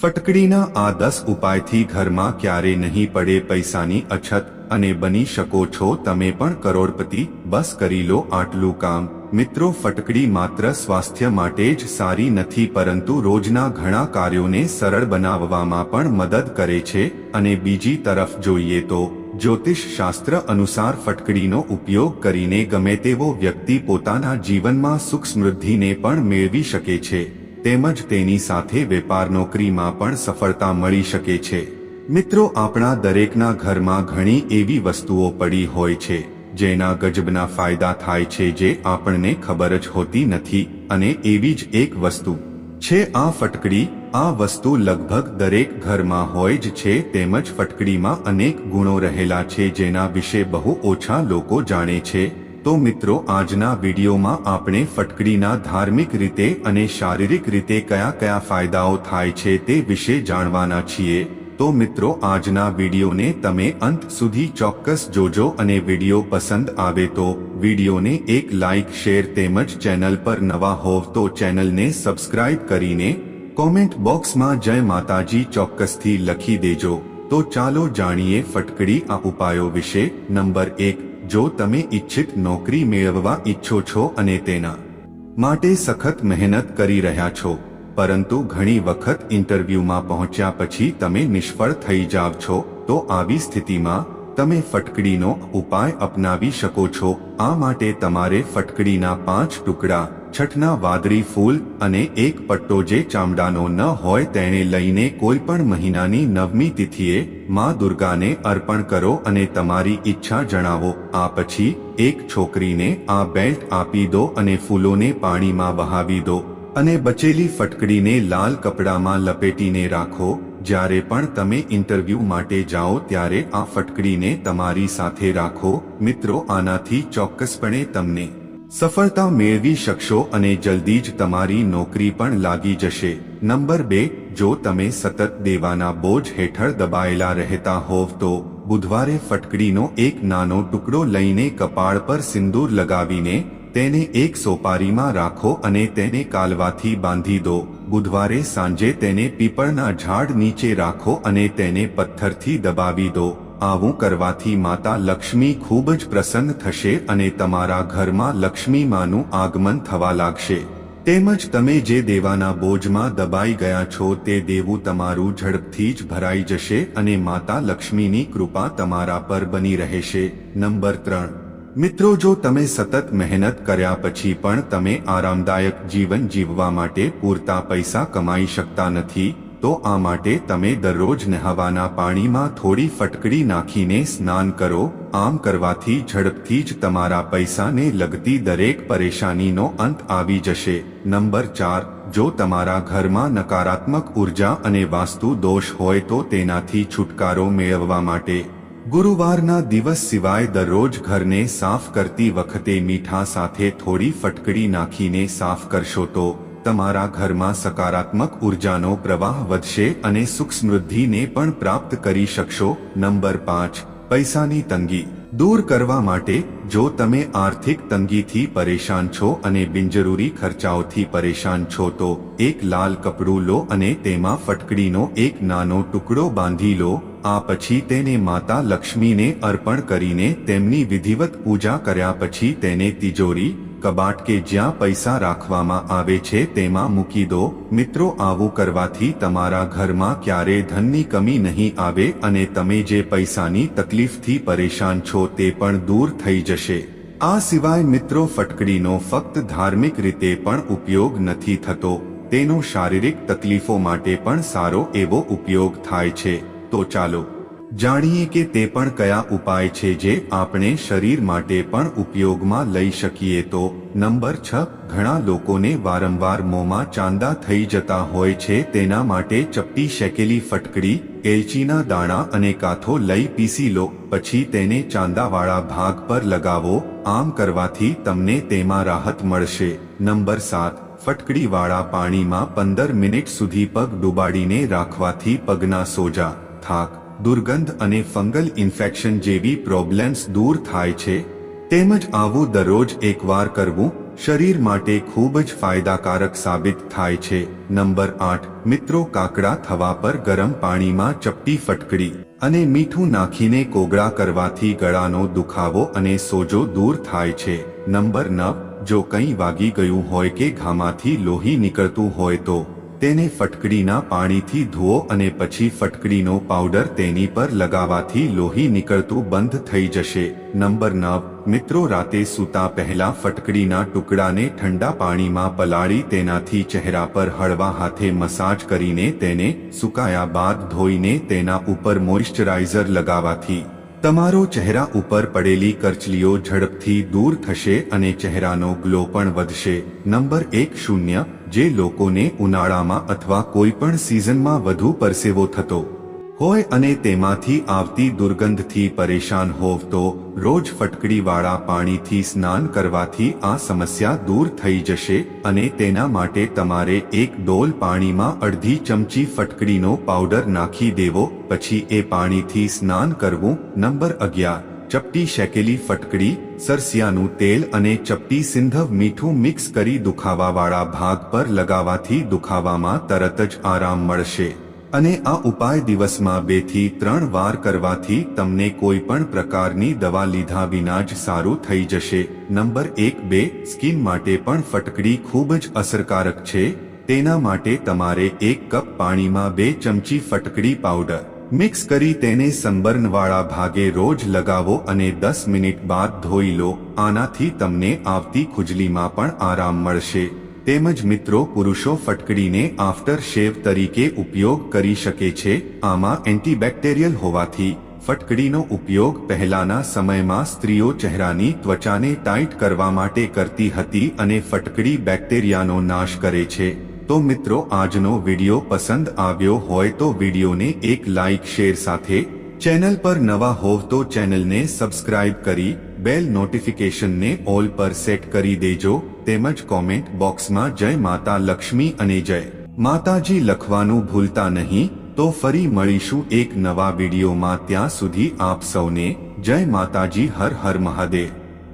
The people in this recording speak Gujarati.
ફટકડીના આ 10 ઉપાયથી ઘરમાં ક્યારે નહીં પડે પૈસાની અછત અને બની શકો છો તમે પણ કરોડપતિ। બસ કરી લો આટલું કામ। મિત્રો, ફટકડી માત્ર સ્વાસ્થ્ય માટે જ સારી નથી પરંતુ રોજના ઘણા કાર્યોને સરળ બનાવવામાં પણ મદદ કરે છે। અને બીજી તરફ જોઈએ તો જ્યોતિષ શાસ્ત્ર અનુસાર ફટકડીનો ઉપયોગ કરીને ગમે તેવો વ્યક્તિ પોતાના જીવનમાં સુખ સમૃદ્ધિને પણ મેળવી શકે છે તેમજ તેની સાથે વેપાર નોકરીમાં પણ સફળતા મળી શકે છે। મિત્રો, આપણા દરેકના ઘરમાં ઘણી એવી વસ્તુઓ પડી હોય છે જેના ગજબના ફાયદા થાય છે જે આપણને ખબર જ હોતી નથી અને એવી જ એક વસ્તુ છે આ ફટકડી। આ વસ્તુ લગભગ દરેક ઘરમાં હોય જ છે તેમજ ફટકડીમાં અનેક ગુણો રહેલા છે જેના વિશે બહુ ઓછા લોકો જાણે છે। તો મિત્રો, આજના વિડીયોમાં આપણે ફટકડીના ધાર્મિક રીતે અને શારીરિક રીતે કયા કયા ફાયદાઓ થાય છે તે વિશે જાણવાના છીએ। તો મિત્રો, આજના વિડીયોને તમે અંત સુધી ચોક્કસ જોજો અને વિડીયો પસંદ આવે તો વિડીયોને એક લાઇક, શેર તેમજ ચેનલ પર નવા હોવ તો ચેનલને સબસ્ક્રાઇબ કરીને કોમેન્ટ બોક્સમાં જય માતાજી ચોક્કસથી લખી દેજો। તો ચાલો જાણીએ ફટકડી આ ઉપાયો વિશે। નંબર 1, જો તમે ઇચ્છિત નોકરી મેળવવા ઈચ્છો છો અને તેના માટે સખત મહેનત કરી રહ્યા છો પરંતુ ઘણી વખત ઇન્ટરવ્યૂમાં પહોંચ્યા પછી તમે નિષ્ફળ થઈ જાવ છો તો આવી સ્થિતિમાં તમે ફટકડીનો ઉપાય અપનાવી શકો છો। આ માટે તમારે ફટકડીના 5 ટુકડા, 6ના વાદળી ફૂલ અને એક પટ્ટો જે ચામડાનો ન હોય તેને લઈને કોઈ પણ મહિનાની 9મી તિથિએ માં દુર્ગાને અર્પણ કરો અને તમારી ઈચ્છા જણાવો। આ પછી એક છોકરીને આ બેલ્ટ આપી દો અને ફૂલોને પાણીમાં વહાવી દો અને બચેલી ફટકડીને લાલ કપડામાં લપેટીને રાખો। જ્યારે પણ તમે ઇન્ટરવ્યૂ માટે જાઓ ત્યારે આ ફટકડીને તમારી સાથે રાખો। મિત્રો, આનાથી ચોક્કસપણે તમને સફળતા મેળવી શકશો અને જલ્દી જ તમારી નોકરી પણ લાગી જશે। નંબર 2, જો તમે સતત દેવાના બોજ હેઠળ દબાયેલા રહેતા હોવ તો બુધવારે ફટકડીનો એક નાનો ટુકડો લઈને કપાળ પર સિંદૂર લગાવીને તેને એક સોપારીમાં રાખો અને તેને કાલવાથી બાંધી દો। બુધવારે સાંજે તેને પીપળના ઝાડ નીચે રાખો અને તેને પથ્થરથી દબાવી દો। આવું કરવાથી માતા લક્ષ્મી ખૂબ જ પ્રસન્ન થશે અને તમારા ઘરમાં લક્ષ્મી માનું આગમન થવા લાગશે તેમજ તમે જે દેવાના બોજમાં દબાઈ ગયા છો તે દેવું તમારું ઝડપથી જ ભરાઈ જશે અને માતા લક્ષ્મીની કૃપા તમારા પર બની રહેશે। નંબર 3, મિત્રો, જો તમે સતત મહેનત કર્યા પછી પણ તમે આરામદાયક જીવન જીવવા માટે પૂરતા પૈસા કમાઈ શકતા નથી તો આ માટે તમે દરરોજ નહાવાના પાણીમાં થોડી ફટકડી નાખીને સ્નાન કરો। આમ કરવાથી ઝડપથી જ તમારા પૈસાને લગતી દરેક પરેશાનીનો અંત આવી જશે। નંબર 4, જો તમારા ઘરમાં નકારાત્મક ઉર્જા અને વાસ્તુ દોષ હોય તો તેનાથી છુટકારો મેળવવા માટે ગુરુવારના દિવસ સિવાય દરરોજ ઘરને સાફ કરતી વખતે મીઠા સાથે થોડી ફટકડી નાખીને સાફ કરશો તો તમારા ઘરમાં સકારાત્મક ઉર્જાનો પ્રવાહ વધશે અને સુખ સમૃદ્ધિને પણ પ્રાપ્ત કરી શકશો। નંબર 5, પૈસાની તંગી દૂર કરવા માટે જો તમે આર્થિક તંગીથી પરેશાન છો અને બિનજરૂરી ખર્ચાઓથી પરેશાન છો તો એક લાલ કપડું લો અને તેમાં ફટકડીનો એક નાનો ટુકડો બાંધી લો। આ પછી તેને માતા લક્ષ્મીને અર્પણ કરીને તેમની વિધિવત પૂજા કર્યા પછી તેને તિજોરી, કબાટ કે જ્યાં પૈસા રાખવામાં આવે છે તેમાં મૂકી દો। મિત્રો, આવું કરવાથી તમારા ઘરમાં ક્યારેય ધનની કમી નહીં આવે અને તમે જે પૈસાની તકલીફથી પરેશાન છો તે પણ દૂર થઈ જશે। આ સિવાય મિત્રો, ફટકડીનો ફક્ત ધાર્મિક રીતે પણ ઉપયોગ નથી થતો, તેનો શારીરિક તકલીફો માટે પણ સારો એવો ઉપયોગ થાય છે। તો ચાલો જાણીએ કે તે પણ કયા ઉપાય છે જે આપણે શરીર માટે પણ ઉપયોગમાં લઈ શકીએ। તો નંબર 6, ઘણા લોકોને વારંવાર મોંમાં ચાંદા થઈ જતા હોય છે તેના માટે ચપટી શેકેલી ફટકડી, એલચીના દાણા અને કાથો લઈ પીસી લો પછી તેને ચાંદાવાળા ભાગ પર લગાવો। આમ કરવાથી તમને તેમાં રાહત મળશે। નંબર 7, ફટકડીવાળા પાણીમાં 15 મિનિટ સુધી પગ ડુબાડીને રાખવાથી પગના સોજા, થાક, દુર્ગંધ અને ફંગલ ઇન્ફેક્શન જેવી પ્રોબ્લેમ્સ દૂર થાય છે। તેમજ આવું દરરોજ એકવાર કરવું શરીર માટે ખૂબ જ ફાયદાકારક સાબિત થાય છે. નંબર 8 મિત્રો, કાકડા થવા પર ગરમ પાણીમાં ચપટી ફટકડી અને મીઠું નાખીને કોગળા કરવાથી ગળાનો દુખાવો અને સોજો દૂર થાય છે. નંબર 9 જો કંઈ વાગી ગયું હોય કે ઘામાંથી લોહી નીકળતું હોય તો તેને ફટકડીના પાણીથી ધુઓ અને પછી ફટકડીનો પાવડર તેની પર લગાવવાથી લોહી નીકળતું બંધ થઈ જશે. નંબર 9 મિત્રો, રાતે સૂતા પહેલા ફટકડીના ટુકડાને ઠંડા પાણીમાં પલાળી તેનાથી ચહેરા પર હળવા હાથે મસાજ કરીને તેને સુકાયા બાદ ધોઈને તેના ઉપર મોઇશ્ચરાઇઝર લગાવવાથી તમારો ચહેરા ઉપર પડેલી કરચલીઓ ઝડપથી દૂર થશે અને ચહેરાનો ગ્લો પણ વધશે. નંબર 10 જે લોકોને ઉનાળામાં અથવા કોઈ પણ સિઝનમાં વધુ પરસેવો થતો હોય અને તેમાંથી આવતી દુર્ગંધથી પરેશાન હોવ તો રોજ ફટકડીવાળા પાણીથી સ્નાન કરવાથી આ સમસ્યા દૂર થઈ જશે. અને તેના માટે તમારે એક ડોલ પાણીમાં અડધી ચમચી ફટકડીનો પાવડર નાખી દેવો, પછી એ પાણીથી સ્નાન કરવું. નંબર 11 ચપટી શેકેલી ફટકડી, સરસિયાનું તેલ અને ચપટી સિંધવ મીઠું મિક્સ કરી દુખાવાવાળા ભાગ પર લગાવવાથી દુખાવામાં તરત જ આરામ મળશે. અને આ ઉપાય દિવસમાં 2 થી 3 વાર કરવાથી તમને કોઈ પણ પ્રકારની દવા લીધા વિના જ સારું થઈ જશે. નંબર 1-2 સ્કિન માટે પણ ફટકડી ખૂબ જ અસરકારક છે. તેના માટે તમારે 1 કપ પાણીમાં 2 ચમચી ફટકડી પાવડર મિક્સ કરી તેને સનબર્નવાળા ભાગે રોજ લગાવો અને 10 મિનિટ બાદ ધોઈ લો. આનાથી તમને આવતી ખુજલીમાં પણ આરામ મળશે. તેમજ મિત્રો, પુરુષો ફટકડીને આફ્ટર શેવ તરીકે ઉપયોગ કરી શકે છે. આમાં એન્ટીબેક્ટેરિયલ હોવાથી ફટકડીનો ઉપયોગ પહેલાના સમયમાં સ્ત્રીઓ ચહેરાની ત્વચાને ટાઈટ કરવા માટે કરતી હતી અને ફટકડી બેક્ટેરિયાનો નાશ કરે છે. તો મિત્રો, આજનો વિડીયો પસંદ આવ્યો હોય તો વિડીયોને એક લાઇક શેર સાથે ચેનલ પર નવા હોવ તો ચેનલને સબસ્ક્રાઇબ કરી બેલ નોટિફિકેશનને ઓલ પર સેટ કરી દેજો. તેમજ કોમેન્ટ બોક્સમાં જય માતા લક્ષ્મી અને જય માતાજી લખવાનું ભૂલતા નહીં. તો ફરી મળીશું એક નવા વિડીયોમાં. ત્યાં સુધી આપ સૌને જય માતાજી. હર હર મહાદેવ.